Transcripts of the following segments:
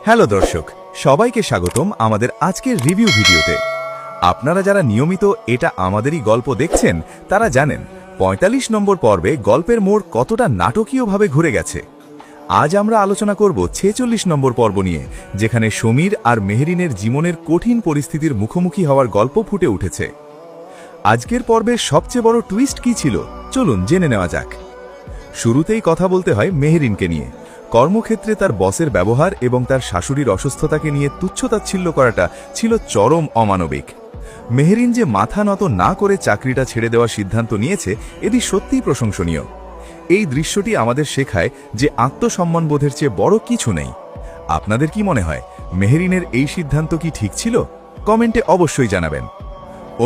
Hello দর্শক, সবাইকে স্বাগতম আমাদের আজকের রিভিউ ভিডিওতে। আপনারা যারা নিয়মিত এটা আমাদেরই গল্প দেখছেন তারা জানেন ৪৫ নম্বর পর্বে গল্পের মোড় কতটা নাটকীয়ভাবে ঘুরে গেছে। আজ আমরা আলোচনা করব ৪৬ নম্বর পর্ব নিয়ে, যেখানে সমীর আর মেহরিনের জীবনের কঠিন পরিস্থিতির মুখোমুখি হওয়ার গল্প ফুটে উঠেছে। আজকের পর্বের সবচেয়ে বড় টুইস্ট কি ছিল, চলুন জেনে নেওয়া যাক। শুরুতেই কথা বলতে হয় মেহরিনকে নিয়ে। কর্মক্ষেত্রে তার বসের ব্যবহার এবং তার শাশুড়ির অসুস্থতাকে নিয়ে তুচ্ছতাচ্ছিল্য করাটা ছিল চরম অমানবিক। মেহরিন যে মাথা নত না করে চাকরিটা ছেড়ে দেওয়ার সিদ্ধান্ত নিয়েছে, এটি সত্যিই প্রশংসনীয়। এই দৃশ্যটি আমাদের শেখায় যে আত্মসম্মানবোধের চেয়ে বড় কিছু নেই। আপনাদের কি মনে হয়, মেহরিনের এই সিদ্ধান্ত কি ঠিক ছিল? কমেন্টে অবশ্যই জানাবেন।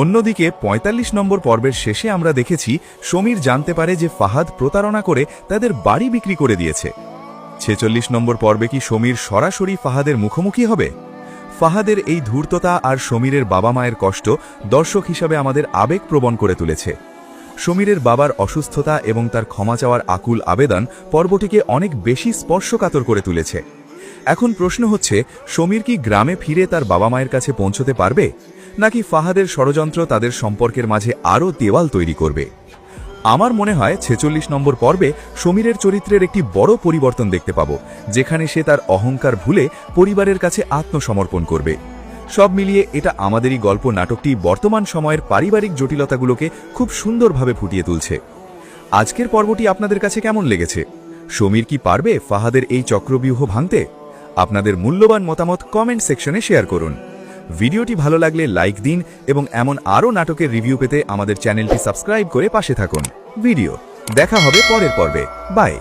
অন্যদিকে ৪৫ নম্বর পর্বের শেষে আমরা দেখেছি সমীর জানতে পারে যে ফাহাদ প্রতারণা করে তাদের বাড়ি বিক্রি করে দিয়েছে। ৪৬ নম্বর পর্বে কি সমীর সরাসরি ফাহাদের মুখোমুখি হবে? ফাহাদের এই ধূর্ততা আর সমীরের বাবা মায়ের কষ্ট দর্শক হিসাবে আমাদের আবেগপ্রবণ করে তুলেছে। সমীরের বাবার অসুস্থতা এবং তার ক্ষমা চাওয়ার আকুল আবেদন পর্বটিকে অনেক বেশি স্পর্শকাতর করে তুলেছে। এখন প্রশ্ন হচ্ছে, সমীর কি গ্রামে ফিরে তার বাবা মায়ের কাছে পৌঁছতে পারবে, নাকি ফাহাদের ষড়যন্ত্র তাদের সম্পর্কের মাঝে আরও দেওয়াল তৈরি করবে? আমার মনে হয় ৪৬ নম্বর পর্বে সমীরের চরিত্রের একটি বড় পরিবর্তন দেখতে পাব, যেখানে সে তার অহংকার ভুলে পরিবারের কাছে আত্মসমর্পণ করবে। সব মিলিয়ে এটা আমাদেরই গল্প নাটকটি বর্তমান সময়ের পারিবারিক জটিলতাগুলোকে খুব সুন্দরভাবে ফুটিয়ে তুলছে। আজকের পর্বটি আপনাদের কাছে কেমন লেগেছে? সমীর কি পারবে ফাহাদের এই চক্রব্যূহ ভাঙতে? আপনাদের মূল্যবান মতামত কমেন্ট সেকশনে শেয়ার করুন। ভিডিওটি ভালো লাগলে লাইক দিন এবং এমন আরও নাটকের রিভিউ পেতে আমাদের চ্যানেলটি সাবস্ক্রাইব করে পাশে থাকুন। দেখা হবে পরের পর্বে। বাই।